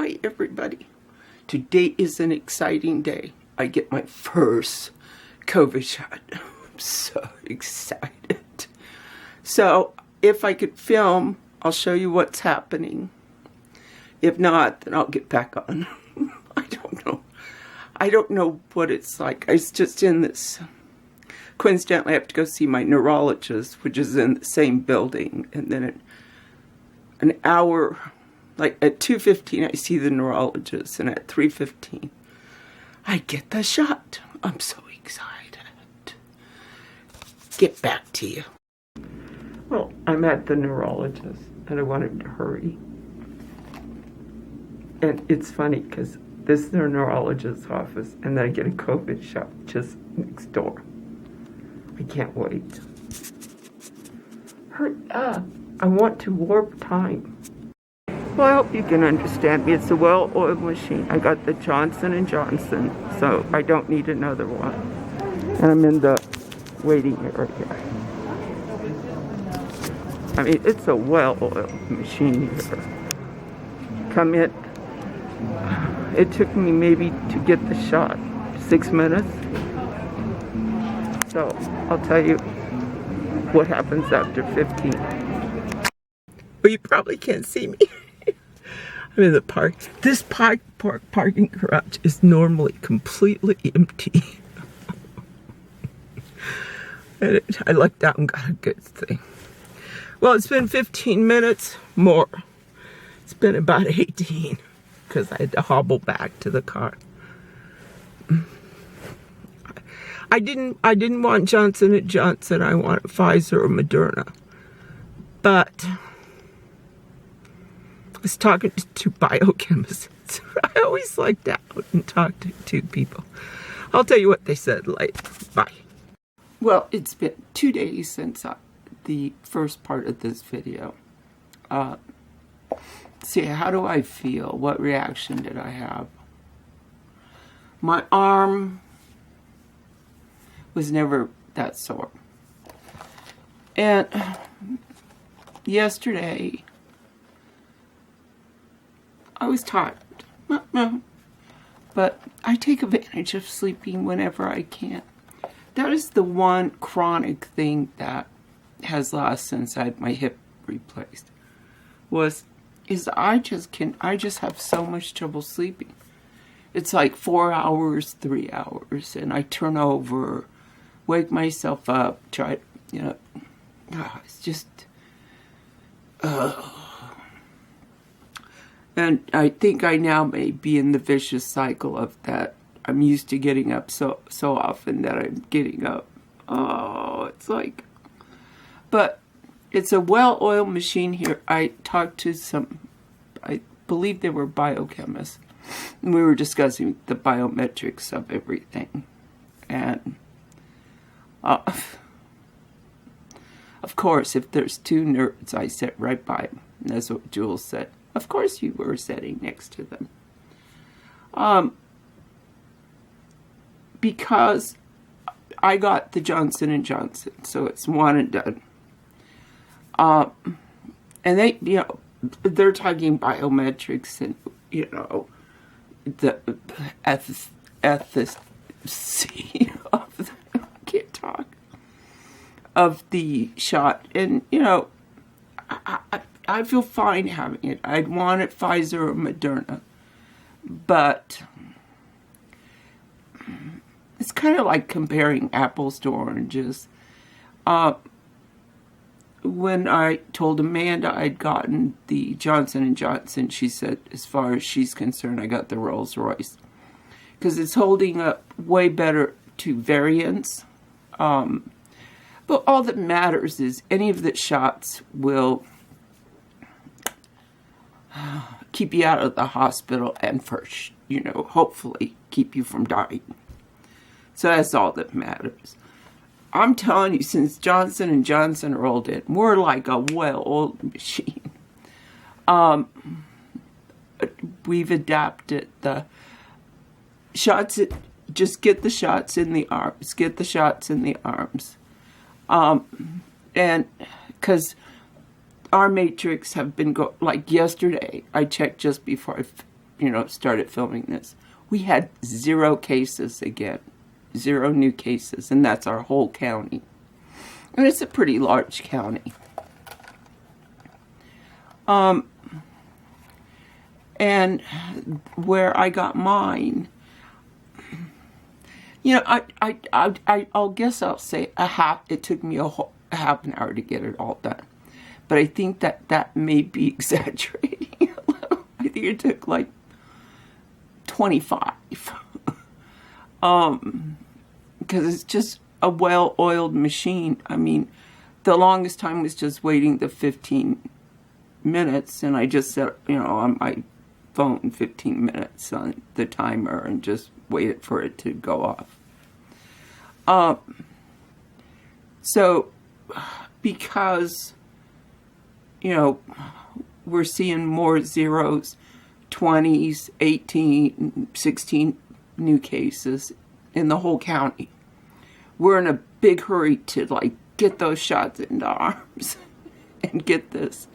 Hi everybody. Today is an exciting day. I get my first COVID shot. I'm so excited. So if I could film, I'll show you what's happening. If not, then I'll get back on. I don't know. I don't know what it's like. I was just in this. Coincidentally, I have to go see my neurologist, which is in the same building. And then an hour, like at 2:15, I see the neurologist. And at 3:15, I get the shot. I'm so excited. Get back to you. Well, I'm at the neurologist, and I wanted to hurry. And it's funny, because this is their neurologist's office, and then I get a COVID shot just next door. I can't wait. Hurry up. I want to warp time. Well, I hope you can understand me. It's a well-oiled machine. I got the Johnson & Johnson, so I don't need another one. And I'm in the waiting area. I mean, it's a well-oiled machine here. Come in. It took me maybe to get the shot 6 minutes. So I'll tell you what happens after 15. Well, you probably can't see me. I'm in the park. This parking garage is normally completely empty. And I lucked out and got a good thing. Well, it's been 15 minutes more. It's been about 18 because I had to hobble back to the car. I didn't want Johnson & Johnson. I wanted Pfizer or Moderna. But I was talking to biochemists. I always like to out and talk to people. I'll tell you what they said later. Bye. Well, it's been 2 days since the first part of this video. See, how do I feel? What reaction did I have? My arm was never that sore. And yesterday, I was tired. But I take advantage of sleeping whenever I can. That is the one chronic thing that has lost since I had my hip replaced. I just have so much trouble sleeping. It's like 4 hours, 3 hours, and I turn over, wake myself up, try, it's just, and I think I now may be in the vicious cycle of that. I'm used to getting up so often that I'm getting up. Oh, it's like, but it's a well-oiled machine here. I talked to I believe they were biochemists, and we were discussing the biometrics of everything. And of course, if there's two nerds, I sit right by them. And that's what Jules said. Of course you were sitting next to them. Because I got the Johnson & Johnson, so it's one and done. And they, they're talking biometrics and, the ethicity of the, I can't talk, of the shot. And, I feel fine having it. I'd want it Pfizer or Moderna. But it's kind of like comparing apples to oranges. When I told Amanda I'd gotten the Johnson & Johnson, she said, as far as she's concerned, I got the Rolls Royce. Because it's holding up way better to variants. But all that matters is any of the shots will keep you out of the hospital and first, hopefully keep you from dying. So that's all that matters. I'm telling you, since Johnson & Johnson rolled in, we're like a well-oiled machine. We've adapted the shots, just get the shots in the arms, get the shots in the arms. And because our matrix have been like yesterday, I checked just before I started filming this, we had 0 cases again. 0 new cases, and that's our whole county. And it's a pretty large county. And where I got mine, I'll guess I'll say it took me a half an hour to get it all done. But I think that may be exaggerating a little. I think it took like 25. Because it's just a well-oiled machine. I mean, the longest time was just waiting the 15 minutes, and I just set, on my phone 15 minutes on the timer and just waited for it to go off. So, because, we're seeing more 0s, 20s, 18, 16 new cases in the whole county. We're in a big hurry to get those shots into arms and get this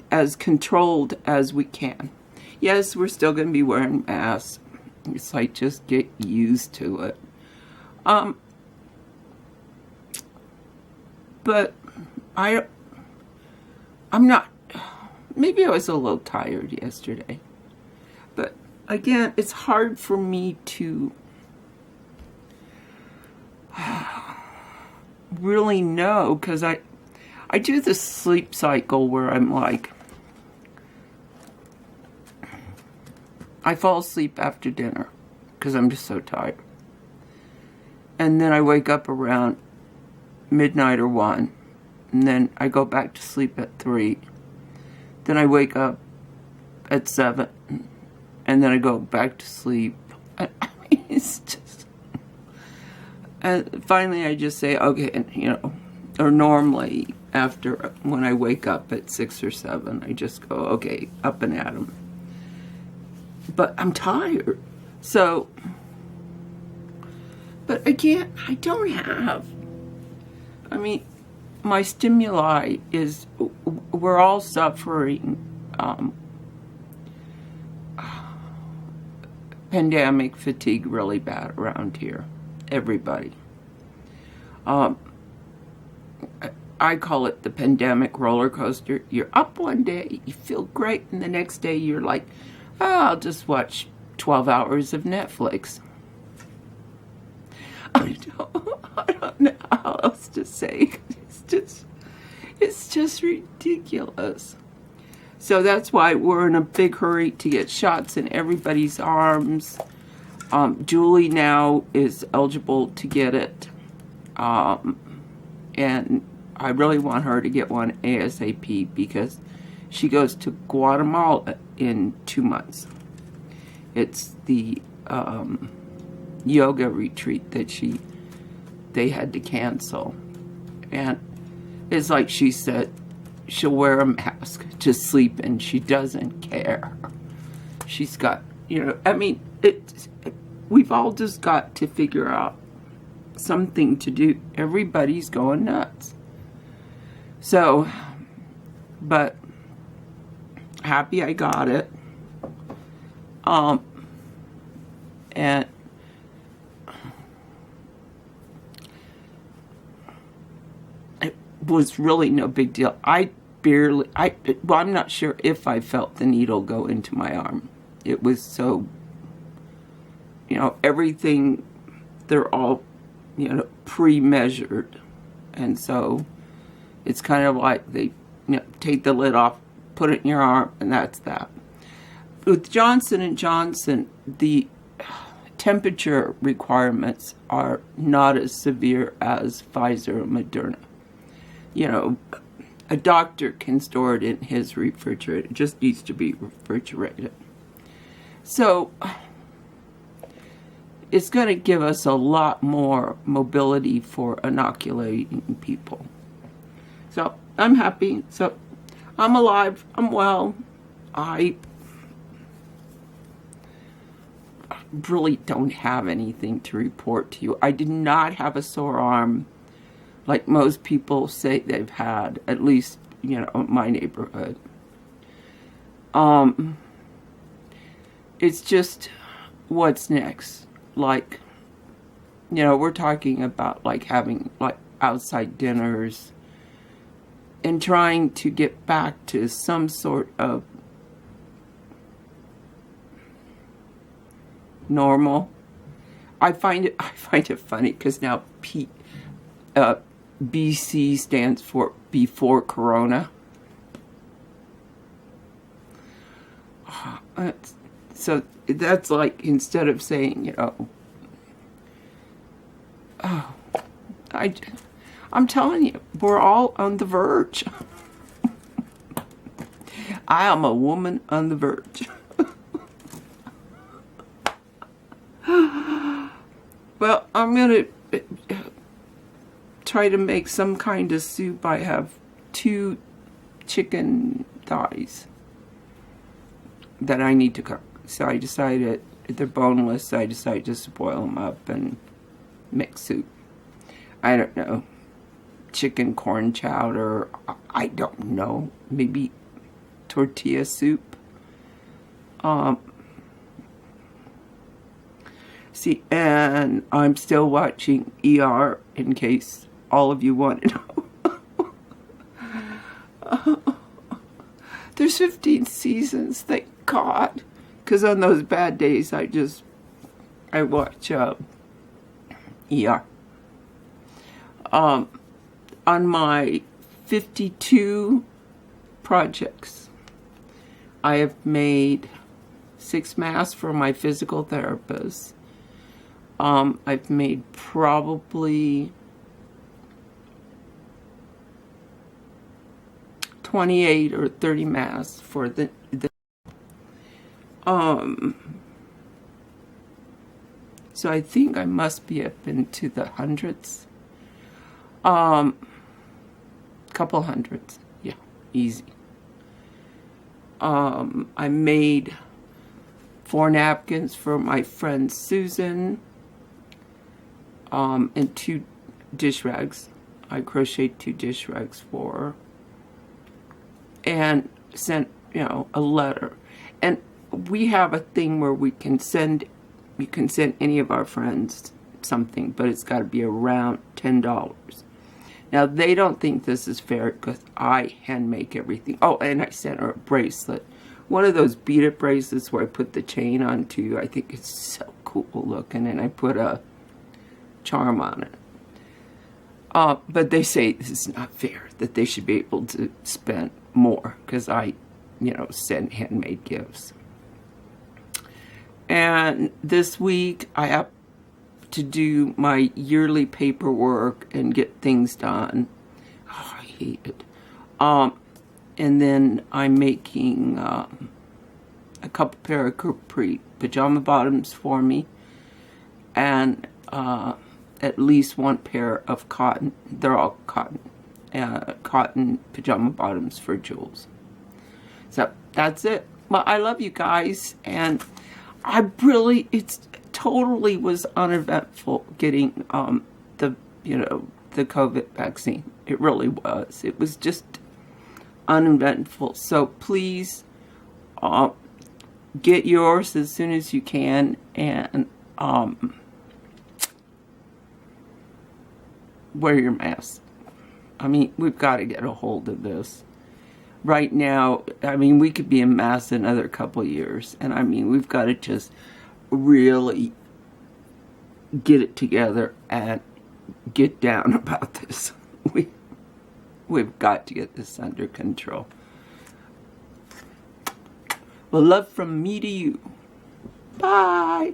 as controlled as we can. Yes, we're still going to be wearing masks. It's just get used to it. But I'm not, maybe I was a little tired yesterday. But again, it's hard for me to really know, because I do this sleep cycle where I'm I fall asleep after dinner because I'm just so tired. And then I wake up around midnight or 1. And then I go back to sleep at 3. Then I wake up at 7. And then I go back to sleep. I mean, it's just... And finally I just say, okay, or normally after, when I wake up at 6 or 7, I just go, okay, up and at 'em. But I'm tired. So, but again, I don't have, my stimuli is, we're all suffering pandemic fatigue really bad around here. Everybody. I call it the pandemic roller coaster. You're up one day, you feel great, and the next day you're like, I'll just watch 12 hours of Netflix. I don't know how else to say. It's just ridiculous. So that's why we're in a big hurry to get shots in everybody's arms. Julie now is eligible to get it. And I really want her to get one ASAP because she goes to Guatemala in 2 months. It's the yoga retreat that they had to cancel. And it's like she said, she'll wear a mask to sleep and she doesn't care. She's got, we've all just got to figure out something to do. Everybody's going nuts. So, but happy I got it. And it was really no big deal. I'm not sure if I felt the needle go into my arm. It was so, everything, they're all, pre-measured. And so it's kind of like they, take the lid off, put it in your arm, and that's that. With Johnson & Johnson, the temperature requirements are not as severe as Pfizer or Moderna. A doctor can store it in his refrigerator. It just needs to be refrigerated. So it's going to give us a lot more mobility for inoculating people. So I'm happy. So I'm alive. I'm well. I really don't have anything to report to you. I did not have a sore arm like most people say they've had, at least, in my neighborhood. it's just what's next. Like, you know, we're talking about like having like outside dinners and trying to get back to some sort of normal. I find it funny because now BC stands for before Corona. So that's like, instead of saying, you know, oh, I'm telling you, we're all on the verge. I am a woman on the verge. Well, I'm going to try to make some kind of soup. I have 2 chicken thighs that I need to cook. So I decided, they're boneless, so I decided just to boil them up and make soup. I don't know. Chicken corn chowder, I don't know. Maybe tortilla soup. See, and I'm still watching ER in case all of you want to know. There's 15 seasons, thank God. Because on those bad days, I watch ER. On my 52 projects, I have made 6 masks for my physical therapist. I've made probably 28 or 30 masks for the so I think I must be up into the hundreds. Couple hundreds, yeah, easy. I made 4 napkins for my friend Susan, and 2 dish rags. I crocheted 2 dish rags for her, and sent, you know, a letter. And we have a thing where you can send any of our friends something, but it's got to be around $10. Now, they don't think this is fair because I hand make everything. Oh, and I sent her a bracelet. One of those beaded bracelets where I put the chain onto. I think it's so cool looking, and I put a charm on it. But they say this is not fair, that they should be able to spend more because I, you know, send handmade gifts. And this week I have to do my yearly paperwork and get things done. Oh, I hate it. And then I'm making a couple pair of capri pajama bottoms for me, and at least 1 pair of cotton. They're all cotton. Cotton pajama bottoms for Jules. So that's it. Well, I love you guys, and it totally was uneventful getting the COVID vaccine. It really was. It was just uneventful. So please get yours as soon as you can, and wear your mask. I mean, we've got to get a hold of this. Right now, I mean, we could be in mass in another couple of years. And I mean, we've got to just really get it together and get down about this. We've got to get this under control. Well, love from me to you. Bye.